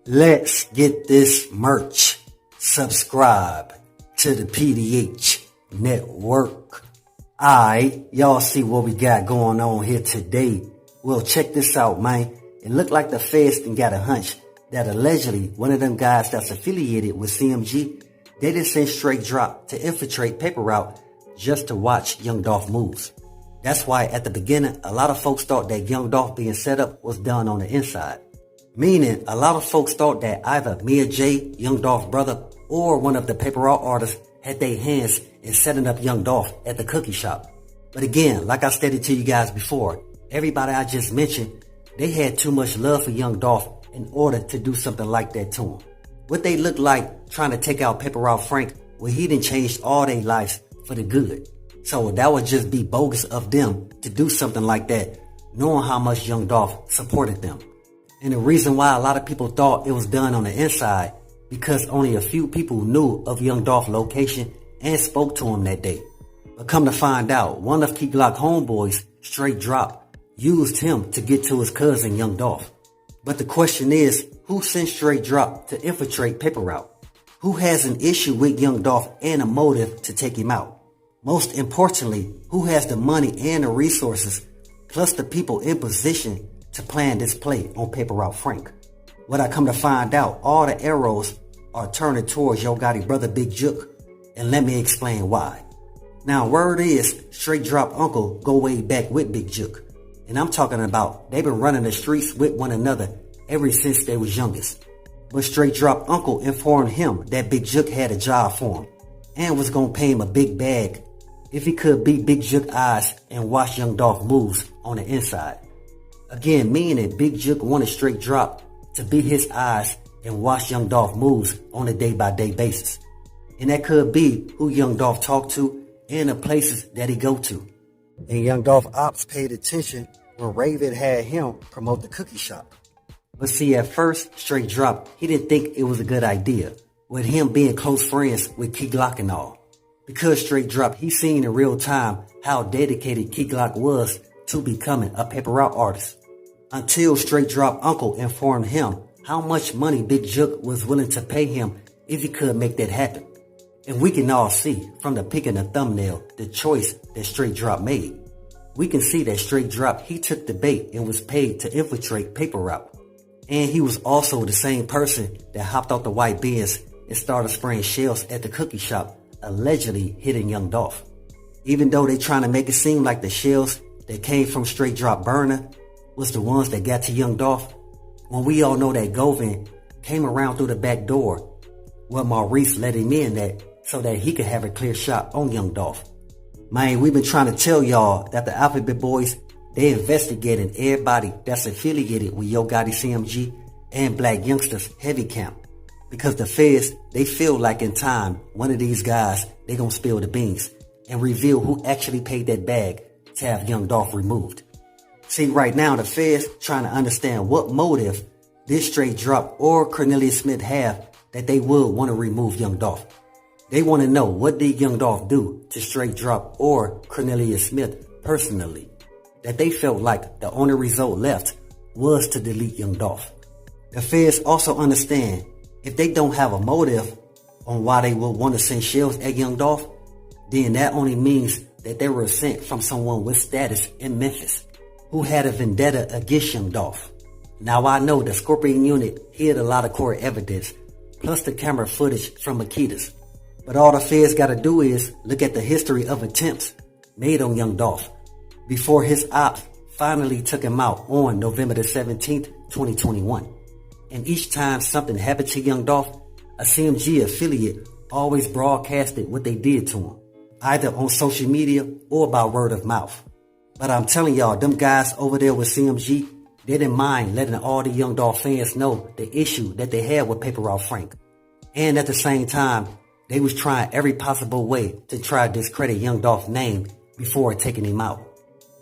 Let's get this merch. Subscribe to the PDH Network. Alright, y'all see what we got going on here today. Well, check this out, man. It looked like the feds got a hunch that allegedly one of them guys that's affiliated with CMG, they just sent Str8 Dropp to infiltrate Paper Route just to watch Young Dolph moves. That's why at the beginning, a lot of folks thought that Young Dolph being set up was done on the inside. Meaning, a lot of folks thought that either Mia J, Young Dolph brother, or one of the Paper Route artists had their hands in setting up Young Dolph at the cookie shop. But again, like I stated to you guys before, everybody I just mentioned, they had too much love for Young Dolph in order to do something like that to him. What they looked like trying to take out Paper Route Frank, well, he done changed all their lives for the good. So that would just be bogus of them to do something like that, knowing how much Young Dolph supported them. And the reason why a lot of people thought it was done on the inside, because only a few people knew of Young Dolph's location and spoke to him that day. But come to find out, one of Key Glock homeboys, Str8 Dropp, used him to get to his cousin Young Dolph. But the question is, who sent Str8 Dropp to infiltrate Paper Route? Who has an issue with Young Dolph and a motive to take him out? Most importantly, who has the money and the resources, plus the people in position to plan this play on Paper Route Frank? What I come to find out, all the arrows are turning towards Yo Gotti brother Big Jook, and let me explain why. Now, word is, Str8 Dropp uncle go way back with Big Jook, and I'm talking about they've been running the streets with one another ever since they was youngest. But Str8 Dropp uncle informed him that Big Jook had a job for him, and was gonna pay him a big bag if he could beat Big Jook's eyes and watch Young Dolph moves on the inside. Again, meaning Big Jook wanted Str8 Dropp to beat his eyes and watch Young Dolph moves on a day-by-day basis. And that could be who Young Dolph talked to and the places that he go to. And Young Dolph ops paid attention when Raven had him promote the cookie shop. But see, at first, Str8 Dropp, he didn't think it was a good idea, with him being close friends with Key Glock and all. Because Str8 Dropp, he seen in real time how dedicated Key Glock was to becoming a Paper Route artist. Until Str8 Dropp uncle informed him how much money Big Jook was willing to pay him if he could make that happen. And we can all see from the pic in the thumbnail the choice that Str8 Dropp made. We can see that Str8 Dropp, he took the bait and was paid to infiltrate Paper Route. And he was also the same person that hopped out the white Benz and started spraying shells at the cookie shop, allegedly hitting Young Dolph. Even though they trying to make it seem like the shells that came from Str8 Dropp burner was the ones that got to Young Dolph, when we all know that Govin came around through the back door, well, Maurice let him in that so that he could have a clear shot on Young Dolph. Man, we've been trying to tell y'all that the Alphabet Boys, they investigating everybody that's affiliated with Yo Gotti CMG and Black Youngsters Heavy Camp. Because the feds, they feel like in time, one of these guys, they gonna spill the beans and reveal who actually paid that bag to have Young Dolph removed. See, right now, the feds trying to understand what motive this Str8 Dropp or Cornelius Smith have that they would want to remove Young Dolph. They want to know, what did Young Dolph do to Str8 Dropp or Cornelius Smith personally, that they felt like the only result left was to delete Young Dolph. The feds also understand, if they don't have a motive on why they would want to send shells at Young Dolph, then that only means that they were sent from someone with status in Memphis who had a vendetta against Young Dolph. Now, I know the Scorpion unit hid a lot of court evidence, plus the camera footage from Makedas. But all the feds gotta do is look at the history of attempts made on Young Dolph before his ops finally took him out on November the 17th, 2021. And each time something happened to Young Dolph, a CMG affiliate always broadcasted what they did to him, either on social media or by word of mouth. But I'm telling y'all, them guys over there with CMG, they didn't mind letting all the Young Dolph fans know the issue that they had with Paper Route Frank. And at the same time, they was trying every possible way to try to discredit Young Dolph's name before taking him out.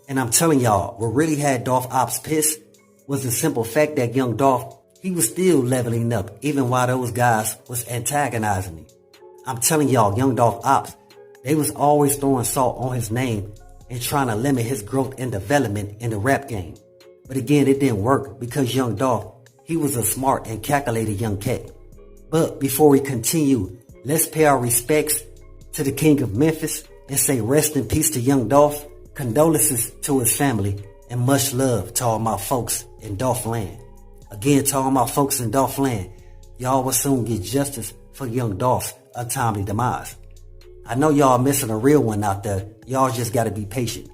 And I'm telling y'all, what really had Dolph Ops pissed was the simple fact that Young Dolph, he was still leveling up even while those guys was antagonizing him. I'm telling y'all, Young Dolph Ops, they was always throwing salt on his name and trying to limit his growth and development in the rap game. But again, it didn't work because Young Dolph, he was a smart and calculated young cat. But before we continue, let's pay our respects to the King of Memphis and say rest in peace to young Dolph, condolences to his family, and much love to all my folks in Dolph land. Again, to all my folks in Dolph land, y'all will soon get justice for young Dolph's untimely demise. I know y'all missing a real one out there. Y'all just gotta be patient.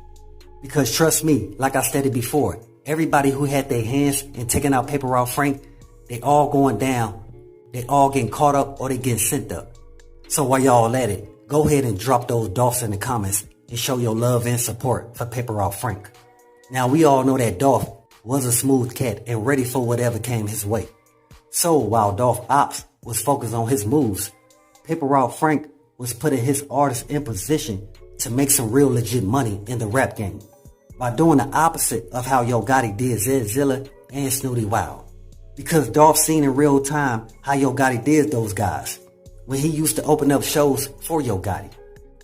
Because trust me, like I stated before, everybody who had their hands in taking out Paper Route Frank, they all going down. They all getting caught up or they getting sent up. So while y'all at it, go ahead and drop those Dolphs in the comments and show your love and support for Paper Route Frank. Now we all know that Dolph was a smooth cat and ready for whatever came his way. So while Dolph Ops was focused on his moves, Paper Route Frank was putting his artists in position to make some real legit money in the rap game by doing the opposite of how Yo Gotti did Zedzilla and Snooty Wild. Because Dolph seen in real time how Yo Gotti did those guys when he used to open up shows for Yo Gotti.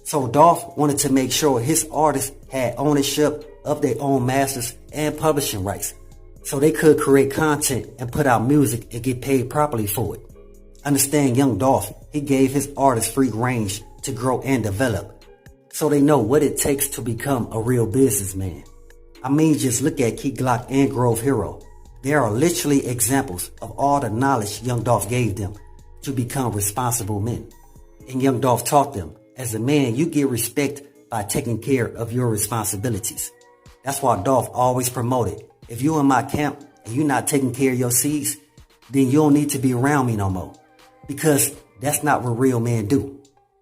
So Dolph wanted to make sure his artists had ownership of their own masters and publishing rights so they could create content and put out music and get paid properly for it. Understand young Dolph, he gave his artists free range to grow and develop so they know what it takes to become a real businessman. I mean, just look at Key Glock and Grove Hero. There are literally examples of all the knowledge young Dolph gave them to become responsible men. And young Dolph taught them, as a man, you get respect by taking care of your responsibilities. That's why Dolph always promoted, if you in my camp and you're not taking care of your seeds, then you don't need to be around me no more. Because that's not what real men do.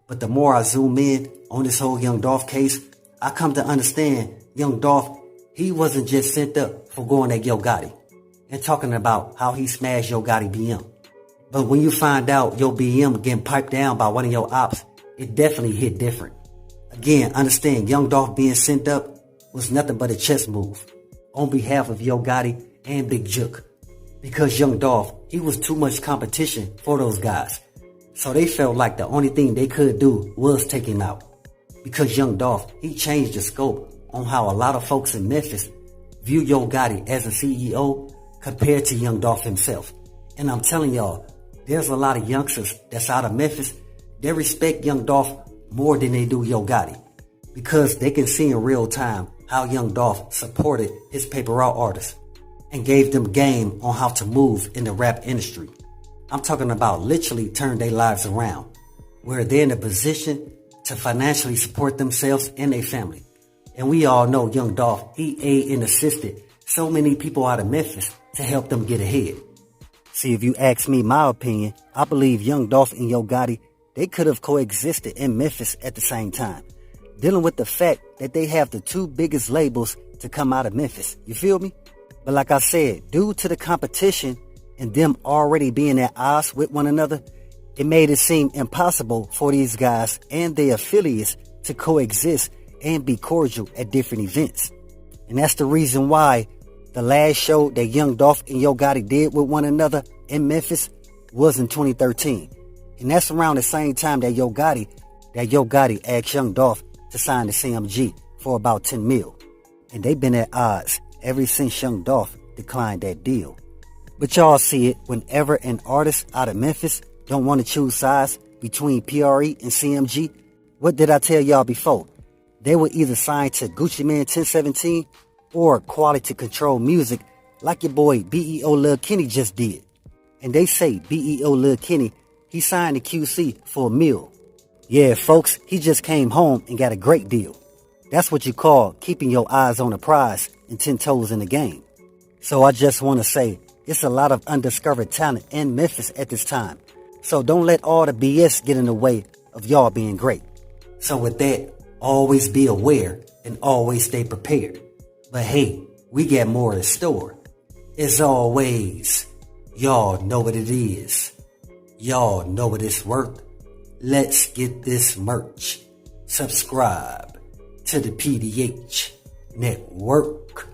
But the more I zoom in on this whole young Dolph case, I come to understand young Dolph, he wasn't just sent up for going at Yo Gotti and talking about how he smashed Yo Gotti BM. But when you find out your BM getting piped down by one of your ops, it definitely hit different. Again, understand young Dolph being sent up was nothing but a chess move on behalf of Yo Gotti and Big Jook. Because young Dolph, he was too much competition for those guys. So they felt like the only thing they could do was take him out. Because young Dolph, he changed the scope on how a lot of folks in Memphis view Yo Gotti as a CEO compared to young Dolph himself. And I'm telling y'all, there's a lot of youngsters that's out of Memphis, they respect young Dolph more than they do Yo Gotti. Because they can see in real time how young Dolph supported his paper route artists and gave them game on how to move in the rap industry. I'm talking about literally turn their lives around, where they're in a position to financially support themselves and their family. And we all know young Dolph, he aided and assisted so many people out of Memphis to help them get ahead. See, if you ask me my opinion, I believe young Dolph and Yo Gotti, they could have coexisted in Memphis at the same time, dealing with the fact that they have the two biggest labels to come out of Memphis. You feel me? But like I said, due to the competition and them already being at odds with one another, it made it seem impossible for these guys and their affiliates to coexist and be cordial at different events. And that's the reason why the last show that young Dolph and Yo Gotti did with one another in Memphis was in 2013. And that's around the same time that Yo Gotti asked young Dolph to sign the CMG for about 10 mil. And they've been at odds ever since young Dolph declined that deal. But y'all see it whenever an artist out of Memphis don't want to choose sides between PRE and CMG. What did I tell y'all before? They were either signed to Gucci Mane 1017 or Quality Control Music like your boy BEO Lil Kenny just did. And they say BEO Lil Kenny, he signed to QC for $1 million. Yeah, folks, he just came home and got a great deal. That's what you call keeping your eyes on the prize and 10 toes in the game. So I just want to say, it's a lot of undiscovered talent in Memphis at this time. So don't let all the BS get in the way of y'all being great. So with that, always be aware and always stay prepared. But hey, we got more in store. As always, y'all know what it is. Y'all know what it's worth. Let's get this merch. Subscribe to the PDH Network.